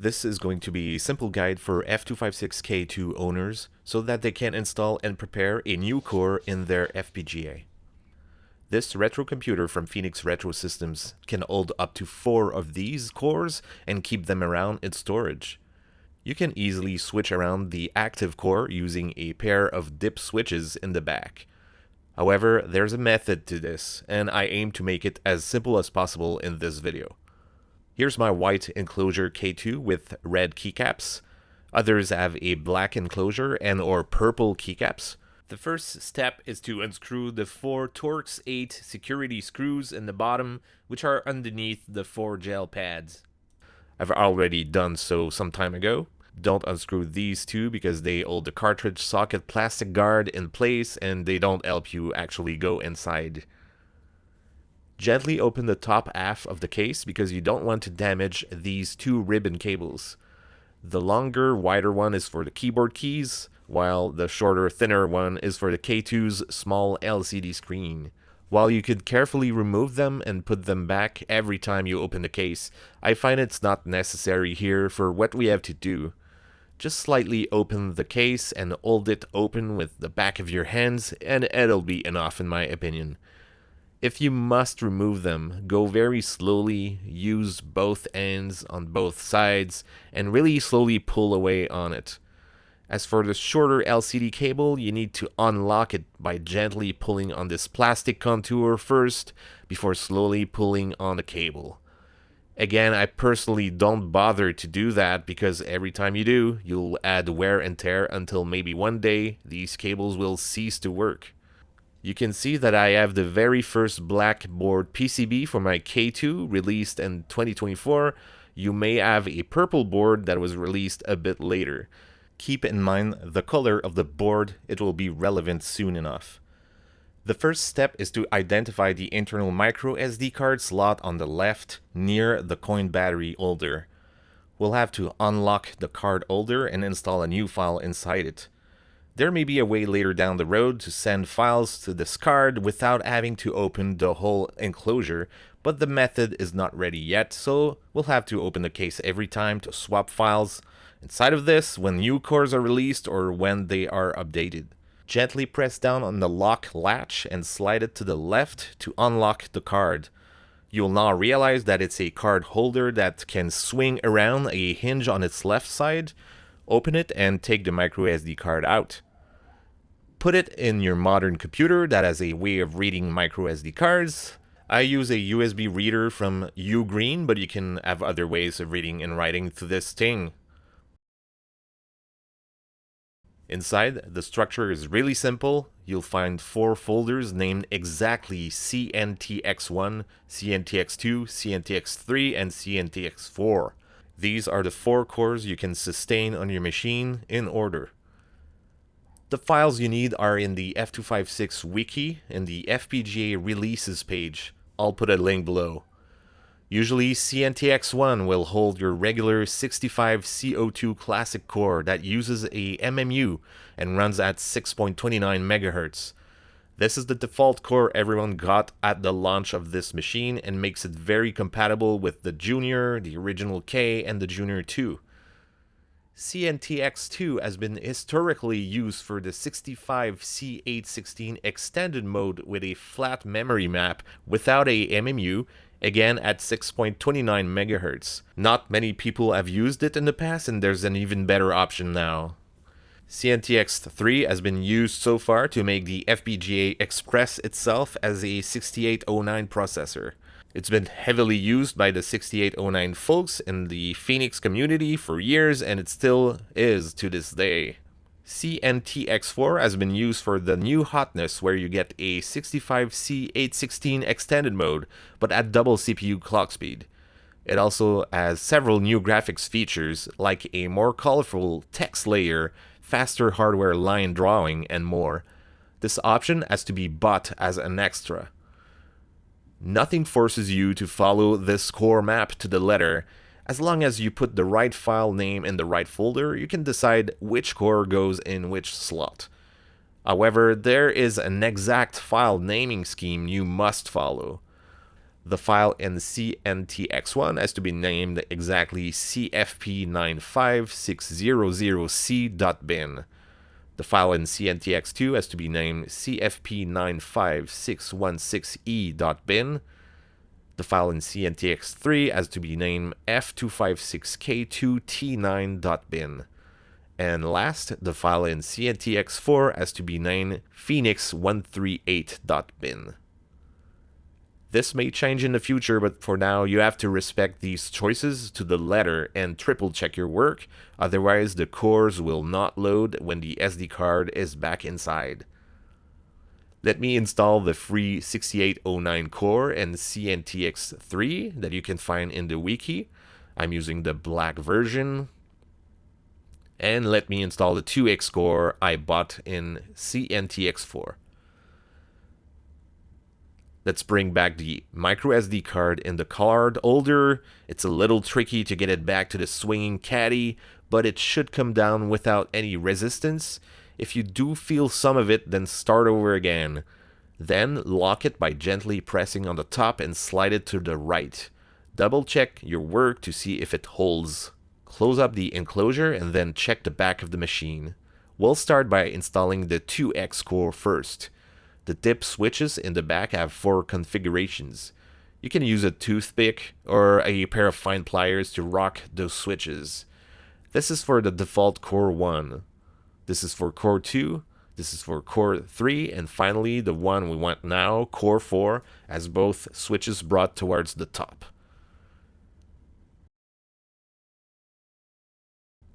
This is going to be a simple guide for F256K2 owners so that they can install and prepare a new core in their FPGA. This retro computer from Phoenix Retro Systems can hold up to 4 of these cores and keep them around in storage. You can easily switch around the active core using a pair of dip switches in the back. However, there's a method to this, and I aim to make it as simple as possible in this video. Here's my white enclosure K2 with red keycaps. Others have a black enclosure and or purple keycaps. The first step is to unscrew the 4 Torx 8 security screws in the bottom, which are underneath the 4 gel pads. I've already done so some time ago. Don't unscrew these two because they hold the cartridge socket plastic guard in place and they don't help you actually go inside. Gently open the top half of the case because you don't want to damage these 2 ribbon cables. The longer, wider one is for the keyboard keys, while the shorter, thinner one is for the K2's small LCD screen. While you could carefully remove them and put them back every time you open the case, I find it's not necessary here for what we have to do. Just slightly open the case and hold it open with the back of your hands and it'll be enough in my opinion. If you must remove them, go very slowly, use both ends on both sides, and really slowly pull away on it. As for the shorter LCD cable, you need to unlock it by gently pulling on this plastic contour first, before slowly pulling on the cable. Again, I personally don't bother to do that because every time you do, you'll add wear and tear until maybe one day these cables will cease to work. You can see that I have the very first black board PCB for my K2 released in 2024. You may have a purple board that was released a bit later. Keep in mind the color of the board, it will be relevant soon enough. The first step is to identify the internal micro SD card slot on the left near the coin battery holder. We'll have to unlock the card holder and install a new file inside it. There may be a way later down the road to send files to this card without having to open the whole enclosure, but the method is not ready yet, so we'll have to open the case every time to swap files inside of this when new cores are released or when they are updated. Gently press down on the lock latch and slide it to the left to unlock the card. You'll now realize that it's a card holder that can swing around a hinge on its left side. Open it and take the micro SD card out. Put it in your modern computer that has a way of reading micro SD cards. I use a USB reader from Ugreen, but you can have other ways of reading and writing to this thing. Inside, the structure is really simple. You'll find 4 folders named exactly CNTX1, CNTX2, CNTX3, and CNTX4. These are the 4 cores you can sustain on your machine in order. The files you need are in the F256 wiki in the FPGA releases page. I'll put a link below. Usually CNTX1 will hold your regular 65CO2 classic core that uses a MMU and runs at 6.29 MHz. This is the default core everyone got at the launch of this machine and makes it very compatible with the Junior, the original K, and the Junior 2. CNTX2 has been historically used for the 65C816 extended mode with a flat memory map without a MMU, again at 6.29 MHz. Not many people have used it in the past and there's an even better option now. CNTX3 has been used so far to make the FPGA express itself as a 6809 processor. It's been heavily used by the 6809 folks in the Phoenix community for years and it still is to this day. CNTX4 has been used for the new hotness where you get a 65C816 extended mode, but at double CPU clock speed. It also has several new graphics features like a more colorful text layer, faster hardware line drawing, and more. This option has to be bought as an extra. Nothing forces you to follow this core map to the letter. As long as you put the right file name in the right folder, you can decide which core goes in which slot. However, there is an exact file naming scheme you must follow. The file in CNTX1 has to be named exactly cfp95600c.bin. The file in CNTX2 has to be named cfp95616e.bin. The file in CNTX3 has to be named F256K2T9.bin. And last, the file in CNTX4 has to be named Phoenix138.bin. This may change in the future, but for now, you have to respect these choices to the letter and triple check your work, otherwise the cores will not load when the SD card is back inside. Let me install the free 6809 core and CNTX3 that you can find in the wiki. I'm using the black version. And let me install the 2X core I bought in CNTX4. Let's bring back the microSD card in the card holder. It's a little tricky to get it back to the swinging caddy, but it should come down without any resistance. If you do feel some of it, then start over again. Then lock it by gently pressing on the top and slide it to the right. Double check your work to see if it holds. Close up the enclosure and then check the back of the machine. We'll start by installing the 2X core first. The dip switches in the back have 4 configurations. You can use a toothpick or a pair of fine pliers to rock those switches. This is for the default core 1. This is for core 2. This is for core 3. And finally, the one we want now, core 4, has both switches brought towards the top.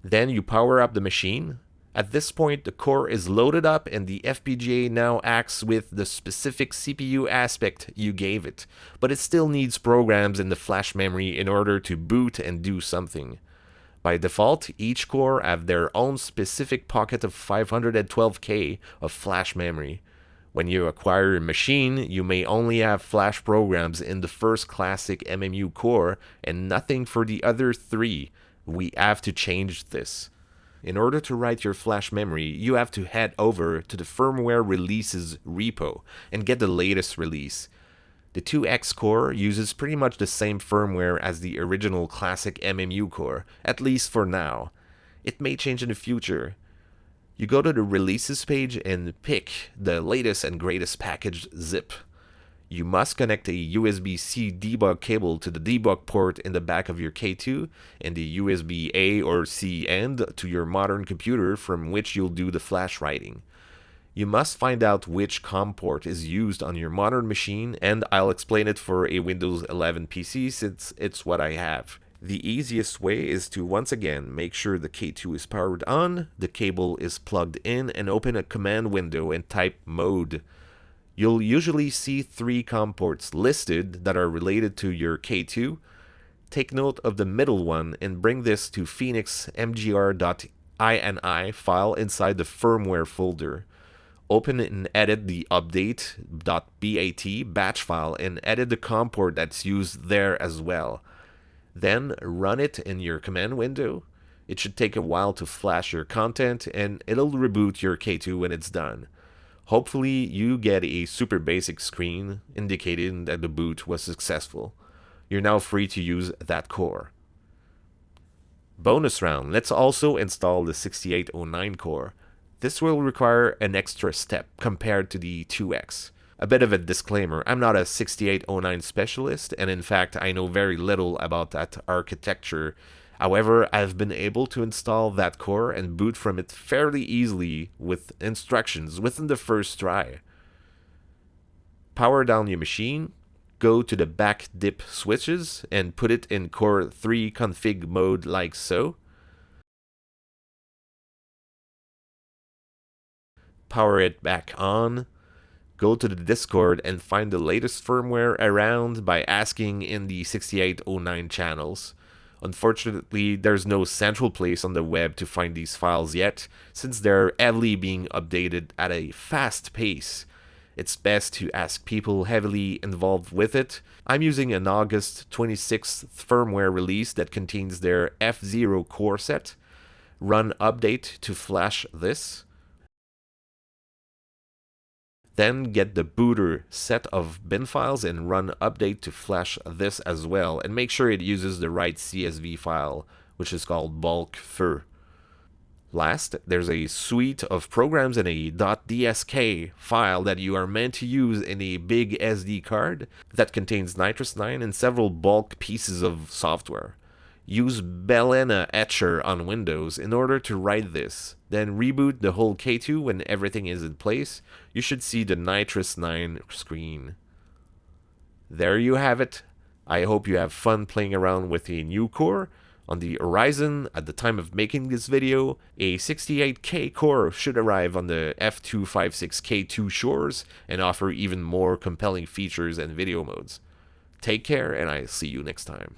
Then you power up the machine. At this point, the core is loaded up and the FPGA now acts with the specific CPU aspect you gave it, but it still needs programs in the flash memory in order to boot and do something. By default, each core have their own specific pocket of 512K of flash memory. When you acquire a machine, you may only have flash programs in the first classic MMU core and nothing for the other 3. We have to change this. In order to write your flash memory, you have to head over to the firmware releases repo and get the latest release. The 2X core uses pretty much the same firmware as the original classic MMU core, at least for now. It may change in the future. You go to the releases page and pick the latest and greatest package zip. You must connect a USB-C debug cable to the debug port in the back of your K2 and the USB-A or C end to your modern computer from which you'll do the flash writing. You must find out which COM port is used on your modern machine, and I'll explain it for a Windows 11 PC since it's what I have. The easiest way is to once again make sure the K2 is powered on, the cable is plugged in, and open a command window and type mode. You'll usually see 3 COM ports listed that are related to your K2. Take note of the middle one and bring this to Phoenix mgr.ini file inside the firmware folder. Open and edit the update.bat batch file and edit the COM port that's used there as well. Then run it in your command window. It should take a while to flash your content and it'll reboot your K2 when it's done. Hopefully you get a super basic screen indicating that the boot was successful. You're now free to use that core. Bonus round, let's also install the 6809 core. This will require an extra step compared to the 2X. A bit of a disclaimer, I'm not a 6809 specialist, and in fact I know very little about that architecture. However, I've been able to install that core and boot from it fairly easily with instructions within the first try. Power down your machine, go to the back dip switches and put it in core 3 config mode like so. Power it back on. Go to the Discord and find the latest firmware around by asking in the 6809 channels. Unfortunately, there's no central place on the web to find these files yet, since they're heavily being updated at a fast pace. It's best to ask people heavily involved with it. I'm using an August 26th firmware release that contains their F0 core set. Run update to flash this. Then get the booter set of bin files and run update to flash this as well, and make sure it uses the right CSV file, which is called bulk fir. Last, there's a suite of programs in a .dsk file that you are meant to use in a big SD card that contains Nitrous 9 and several bulk pieces of software. Use Balena Etcher on Windows in order to write this. Then reboot the whole K2 when everything is in place. You should see the Nitrous 9 screen. There you have it. I hope you have fun playing around with a new core. On the horizon, at the time of making this video, a 68K core should arrive on the F256K2 shores and offer even more compelling features and video modes. Take care, and I'll see you next time.